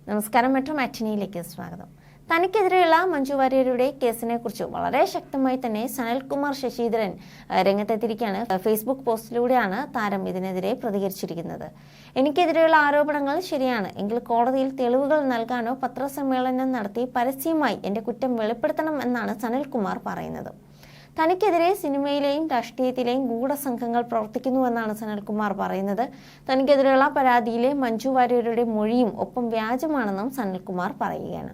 നമസ്കാരം, മെട്രോ മാറ്റിനിയിലേക്ക് സ്വാഗതം. തനിക്കെതിരെയുള്ള മഞ്ജു വാര്യരുടെ കേസിനെ കുറിച്ച് വളരെ ശക്തമായി തന്നെ സനൽകുമാർ ശശിധരൻ രംഗത്തെത്തിയിരിക്കുകയാണ്. ഫേസ്ബുക്ക് പോസ്റ്റിലൂടെയാണ് താരം ഇതിനെതിരെ പ്രതികരിച്ചിരിക്കുന്നത്. എനിക്കെതിരെയുള്ള ആരോപണങ്ങൾ ശരിയാണ് എങ്കിൽ കോടതിയിൽ തെളിവുകൾ നൽകാനോ പത്രസമ്മേളനം നടത്തി പരസ്യമായി എന്റെ കുറ്റം വെളിപ്പെടുത്തണം എന്നാണ് സനൽകുമാർ പറയുന്നത്. തനിക്കെതിരെ സിനിമയിലെയും രാഷ്ട്രീയത്തിലെയും ഗൂഢസംഘങ്ങൾ പ്രവർത്തിക്കുന്നുവെന്നാണ് സനൽകുമാർ പറയുന്നത്. തനിക്കെതിരെയുള്ള പരാതിയിലെ മഞ്ജു വാര്യരുടെ മൊഴിയും ഒപ്പം വ്യാജമാണെന്നും സനൽകുമാർ പറയുകയാണ്.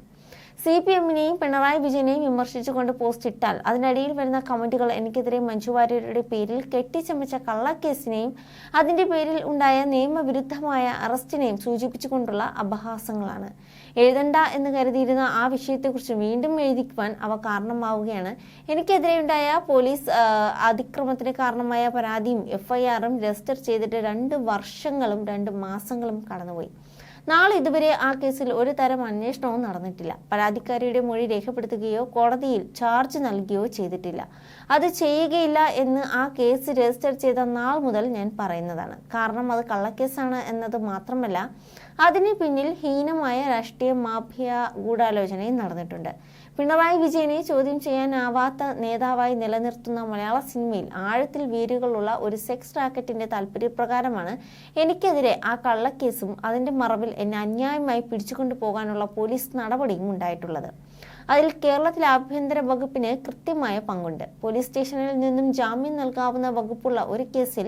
CPM-നെയും പിണറായി വിജയനെയും വിമർശിച്ചുകൊണ്ട് പോസ്റ്റ് ഇട്ടാൽ അതിനടിയിൽ വരുന്ന കമന്റുകൾ എനിക്കെതിരെ മഞ്ജു വാര്യരുടെ പേരിൽ കെട്ടിച്ചമച്ച കള്ളക്കേസിനെയും അതിന്റെ പേരിൽ ഉണ്ടായ നിയമവിരുദ്ധമായ അറസ്റ്റിനെയും സൂചിപ്പിച്ചുകൊണ്ടുള്ള അപഹാസങ്ങളാണ്. എഴുതണ്ട എന്ന് കരുതിയിരുന്ന ആ വിഷയത്തെക്കുറിച്ച് വീണ്ടും എഴുതിക്കുവാൻ അവ കാരണമാവുകയാണ്. എനിക്കെതിരെയുണ്ടായ പോലീസ് അതിക്രമത്തിന് കാരണമായ പരാതിയും FIR-ഉം രജിസ്റ്റർ ചെയ്തിട്ട് 2 വർഷങ്ങളും 2 മാസങ്ങളും കടന്നുപോയി. നാളെ ഇതുവരെ ആ കേസിൽ ഒരു തരം അന്വേഷണവും നടന്നിട്ടില്ല. പരാതിക്കാരിയുടെ മൊഴി രേഖപ്പെടുത്തുകയോ കോടതിയിൽ ചാർജ് നൽകുകയോ ചെയ്തിട്ടില്ല. അത് ചെയ്യുകയില്ല എന്ന് ആ കേസ് രജിസ്റ്റർ ചെയ്ത നാൾ മുതൽ ഞാൻ പറയുന്നതാണ്. കാരണം അത് കള്ളക്കേസാണ് എന്നത് മാത്രമല്ല, അതിന് പിന്നിൽ ഹീനമായ രാഷ്ട്രീയ മാഫിയ ഗൂഢാലോചനയും നടന്നിട്ടുണ്ട്. പിണറായി വിജയനെ ചോദ്യം ചെയ്യാനാവാത്ത നേതാവായി നിലനിർത്തുന്ന മലയാള സിനിമയിൽ ആഴത്തിൽ വേരുകളുള്ള ഒരു സെക്സ് റാക്കറ്റിന്റെ താല്പര്യപ്രകാരമാണ് എനിക്കെതിരെ ആ കള്ളക്കേസും അതിന്റെ മറവിൽ എന്നെ അന്യായമായി പിടിച്ചുകൊണ്ടു പോകാനുള്ള പോലീസ് നടപടിയും ഉണ്ടായിട്ടുള്ളത്. അതിൽ കേരളത്തിലെ ആഭ്യന്തര വകുപ്പിന് കൃത്യമായ പങ്കുണ്ട്. പോലീസ് സ്റ്റേഷനിൽ നിന്നും ജാമ്യം നൽകാവുന്ന വകുപ്പുള്ള ഒരു കേസിൽ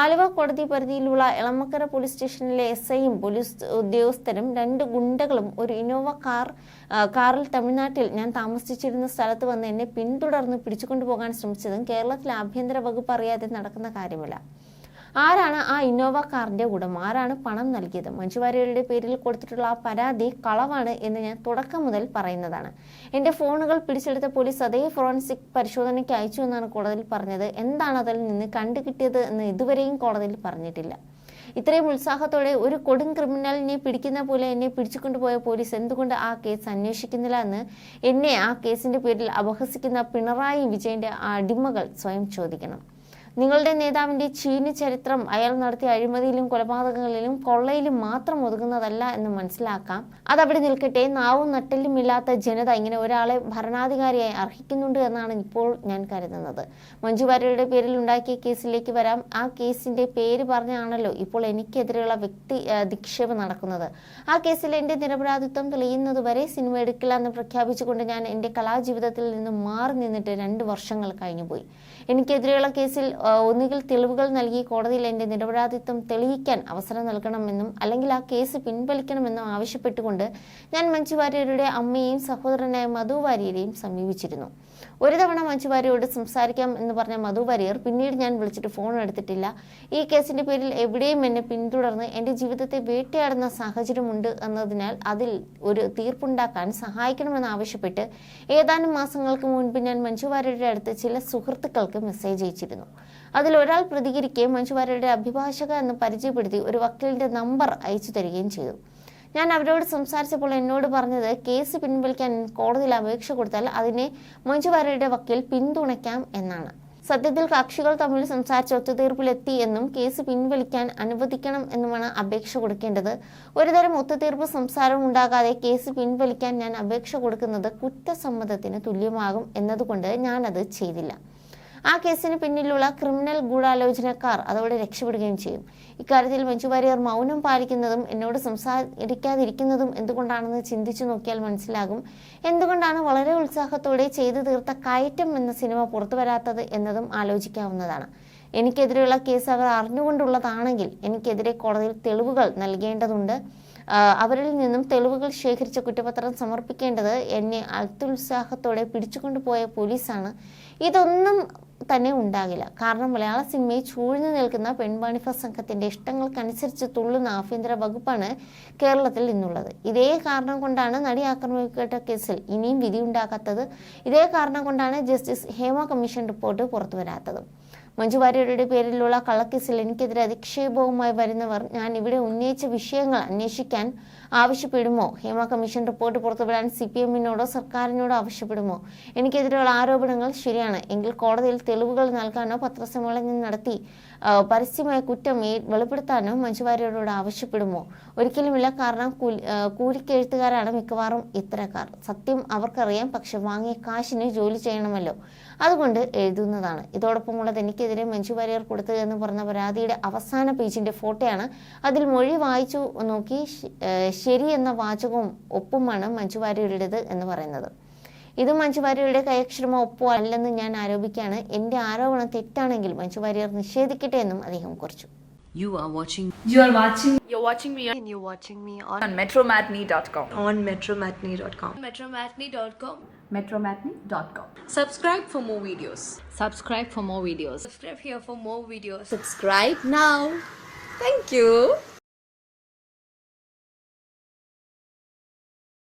ആലുവ കോടതി പരിധിയിലുള്ള എളമക്കര പോലീസ് സ്റ്റേഷനിലെ SI-യും പോലീസ് ഉദ്യോഗസ്ഥരും 2 ഗുണ്ടകളും ഒരു ഇന്നോവ കാറിൽ തമിഴ്നാട്ടിൽ ഞാൻ താമസിച്ചിരുന്ന സ്ഥലത്ത് വന്ന് എന്നെ പിന്തുടർന്ന് പിടിച്ചുകൊണ്ടുപോകാൻ ശ്രമിച്ചതും കേരളത്തിലെ ആഭ്യന്തര വകുപ്പ് അറിയാതെ നടക്കുന്ന കാര്യമല്ല. ആരാണ് ആ ഇന്നോവ കാറിന്റെ ഉടമ? ആരാണ് പണം നൽകിയത്? മഞ്ജു വാര്യരുടെ പേരിൽ കൊടുത്തിട്ടുള്ള ആ പരാതി കളവാണ് എന്ന് ഞാൻ തുടക്കം മുതൽ പറയുന്നതാണ്. എന്റെ ഫോണുകൾ പിടിച്ചെടുത്ത പോലീസ് അതേ ഫോറൻസിക് പരിശോധനയ്ക്ക് അയച്ചു എന്നാണ് കോടതിയിൽ പറഞ്ഞത്. എന്താണ് അതിൽ നിന്ന് കണ്ടുകിട്ടിയത് എന്ന് ഇതുവരെയും കോടതിയിൽ പറഞ്ഞിട്ടില്ല. ഇത്രയും ഉത്സാഹത്തോടെ ഒരു കൊടും ക്രിമിനലിനെ പിടിക്കുന്ന പോലെ എന്നെ പിടിച്ചുകൊണ്ടുപോയ പോലീസ് എന്തുകൊണ്ട് ആ കേസ് അന്വേഷിക്കുന്നില്ല എന്ന് എന്നെ ആ കേസിന്റെ പേരിൽ അപഹസിക്കുന്ന പിണറായി വിജയന്റെ അടിമകൾ സ്വയം ചോദിക്കണം. നിങ്ങളുടെ നേതാവിന്റെ ചീനി ചരിത്രം അയാൾ നടത്തിയ അഴിമതിയിലും കൊലപാതകങ്ങളിലും കൊള്ളയിലും മാത്രം ഒതുങ്ങുന്നതല്ല എന്ന് മനസ്സിലാക്കാം. അതവിടെ നിൽക്കട്ടെ. നാവും നട്ടെല്ലും ഇല്ലാത്ത ജനത ഇങ്ങനെ ഒരാളെ ഭരണാധികാരിയായി അർഹിക്കുന്നുണ്ട് എന്നാണ് ഇപ്പോൾ ഞാൻ കരുതുന്നത്. മഞ്ജു വാര്യരുടെ പേരിൽ ഉണ്ടാക്കിയ കേസിലേക്ക് വരാം. ആ കേസിന്റെ പേര് പറഞ്ഞാണല്ലോ ഇപ്പോൾ എനിക്കെതിരെയുള്ള വ്യക്തി അധിക്ഷേപം നടക്കുന്നത്. ആ കേസിൽ എന്റെ നിരപരാധിത്വം തെളിയുന്നതുവരെ സിനിമ എടുക്കില്ല എന്ന് പ്രഖ്യാപിച്ചുകൊണ്ട് ഞാൻ എന്റെ കലാജീവിതത്തിൽ നിന്നും മാറി നിന്നിട്ട് 2 വർഷങ്ങൾ കഴിഞ്ഞുപോയി. എനിക്കെതിരെയുള്ള കേസിൽ ഒന്നുകിൽ തെളിവുകൾ നൽകി കോടതിയിൽ എന്റെ നിരപരാധിത്വം തെളിയിക്കാൻ അവസരം നൽകണമെന്നും അല്ലെങ്കിൽ ആ കേസ് പിൻവലിക്കണമെന്നും ആവശ്യപ്പെട്ടുകൊണ്ട് ഞാൻ മഞ്ജു വാര്യരുടെ അമ്മയെയും സഹോദരനായ മധു വാര്യരെയും സമീപിച്ചിരുന്നു. ഒരു തവണ മഞ്ജു വാര്യരോട് സംസാരിക്കാം എന്ന് പറഞ്ഞ മധു വാര്യർ പിന്നീട് ഞാൻ വിളിച്ചിട്ട് ഫോൺ എടുത്തിട്ടില്ല. ഈ കേസിന്റെ പേരിൽ എവിടെയും എന്നെ പിന്തുടർന്ന് എന്റെ ജീവിതത്തെ വേട്ടയാടുന്ന സാഹചര്യമുണ്ട് എന്നതിനാൽ അതിൽ ഒരു തീർപ്പുണ്ടാക്കാൻ സഹായിക്കണമെന്ന് ആവശ്യപ്പെട്ട് ഏതാനും മാസങ്ങൾക്ക് മുൻപ് ഞാൻ മഞ്ജു വാര്യരുടെ അടുത്ത് ചില സുഹൃത്തുക്കൾക്ക് മെസ്സേജ് അയച്ചിരുന്നു. അതിൽ ഒരാൾ പ്രതികരിക്കുകയും മഞ്ജു വാര്യരുടെ അഭിഭാഷക എന്ന് പരിചയപ്പെടുത്തി ഒരു വക്കീലിന്റെ നമ്പർ അയച്ചു തരികയും ചെയ്തു. ഞാൻ അവരോട് സംസാരിച്ചപ്പോൾ എന്നോട് പറഞ്ഞത് കേസ് പിൻവലിക്കാൻ കോടതിയിൽ അപേക്ഷ കൊടുത്താൽ അതിനെ മഞ്ജു വാര്യരുടെ വക്കീൽ പിന്തുണയ്ക്കാം എന്നാണ്. സത്യത്തിൽ കക്ഷികൾ തമ്മിൽ സംസാരിച്ച് ഒത്തുതീർപ്പിലെത്തി എന്നും കേസ് പിൻവലിക്കാൻ അനുവദിക്കണം എന്നുമാണ് അപേക്ഷ കൊടുക്കേണ്ടത്. ഒരുതരം ഒത്തുതീർപ്പ് സംസാരം ഉണ്ടാകാതെ കേസ് പിൻവലിക്കാൻ ഞാൻ അപേക്ഷ കൊടുക്കുന്നത് കുറ്റസമ്മതത്തിന് തുല്യമാകും എന്നതുകൊണ്ട് ഞാനത് ചെയ്തില്ല. ആ കേസിന് പിന്നിലുള്ള ക്രിമിനൽ ഗൂഢാലോചനക്കാർ അതോടെ രക്ഷപ്പെടുകയും ചെയ്യും. ഇക്കാര്യത്തിൽ മഞ്ജു വാര്യർ മൗനം പാലിക്കുന്നതും എന്നോട് സംസാരിക്കാതിരിക്കുന്നതും എന്തുകൊണ്ടാണെന്ന് ചിന്തിച്ചു നോക്കിയാൽ മനസ്സിലാകും. എന്തുകൊണ്ടാണ് വളരെ ഉത്സാഹത്തോടെ ചെയ്തു തീർത്ത കയറ്റം എന്ന സിനിമ പുറത്തു വരാത്തത് എന്നതും ആലോചിക്കാവുന്നതാണ്. എനിക്കെതിരെയുള്ള കേസ് അവർ അറിഞ്ഞുകൊണ്ടുള്ളതാണെങ്കിൽ എനിക്കെതിരെ കോടതിയിൽ തെളിവുകൾ നൽകേണ്ടതുണ്ട്. അവരിൽ നിന്നും തെളിവുകൾ ശേഖരിച്ച കുറ്റപത്രം സമർപ്പിക്കേണ്ടത് എന്നെ അത്യുത്സാഹത്തോടെ പിടിച്ചുകൊണ്ടുപോയ പോലീസാണ്. ഇതൊന്നും തന്നെ ഉണ്ടാകില്ല. കാരണം മലയാള സിനിമയെ ചൂഴ്ന്നു നിൽക്കുന്ന പെൺവാണിഭ സംഘത്തിന്റെ ഇഷ്ടങ്ങൾക്കനുസരിച്ച് തുള്ളുന്ന ആഭ്യന്തര വകുപ്പാണ് കേരളത്തിൽ ഇന്നുള്ളത്. ഇതേ കാരണം കൊണ്ടാണ് നടി ആക്രമിക്കപ്പെട്ട കേസിൽ ഇനിയും വിധിയുണ്ടാകാത്തത്. ഇതേ കാരണം കൊണ്ടാണ് ജസ്റ്റിസ് ഹേമ കമ്മീഷൻ റിപ്പോർട്ട് പുറത്തുവരാത്തത്. മഞ്ജു വാര്യരുടെ പേരിലുള്ള കള്ളക്കേസിൽ എനിക്കെതിരെ അധിക്ഷേപവുമായി വരുന്നവർ ഞാൻ ഇവിടെ ഉന്നയിച്ച വിഷയങ്ങൾ അന്വേഷിക്കാൻ ആവശ്യപ്പെടുമോ? ഹേമ കമ്മീഷൻ റിപ്പോർട്ട് പുറത്തുവിടാൻ CPM-നോടോ സർക്കാരിനോടോ ആവശ്യപ്പെടുമോ? എനിക്കെതിരെയുള്ള ആരോപണങ്ങൾ ശരിയാണ് എങ്കിൽ കോടതിയിൽ തെളിവുകൾ നൽകാനോ പത്രസമ്മേളനം നടത്തി പരസ്യമായ കുറ്റം വെളിപ്പെടുത്താനോ മഞ്ജു വാര്യരോട് ആവശ്യപ്പെടുമോ? ഒരിക്കലുമില്ല. കാരണം കൂലിക്കെഴുത്തുകാരാണ് മിക്കവാറും ഇത്തരക്കാർ. സത്യം അവർക്കറിയാം, പക്ഷെ വാങ്ങിയ കാശിന് ജോലി ചെയ്യണമല്ലോ, അതുകൊണ്ട് എഴുതുന്നതാണ്. ഇതോടൊപ്പമുള്ളത് എനിക്കെതിരെ മഞ്ജു വാര്യർ കൊടുത്തതെന്ന് പറഞ്ഞ പരാതിയുടെ അവസാന പേജിന്റെ ഫോട്ടോയാണ്. അതിൽ മൊഴി വായിച്ചു നോക്കി ശരി എന്ന വാചകവും ഒപ്പുമാണ് മഞ്ജു വാര്യരുടേത് എന്ന് പറയുന്നത്. ഇത് മഞ്ജു വാര്യരുടെ കൈയക്ഷരമോ ഒപ്പോ അല്ലെന്ന് ഞാൻ ആരോപിക്കുകയാണ്. എന്റെ ആരോപണം തെറ്റാണെങ്കിൽ മഞ്ജു വാര്യർ നിഷേധിക്കട്ടെ എന്നും അദ്ദേഹം കുറിച്ചു. You're watching me and you're watching me on metromatney.com. on metromatney.com. Metromatney.com. metromatney.com. Subscribe for more videos. Subscribe for more videos. Subscribe here for more videos. Subscribe now. Thank you.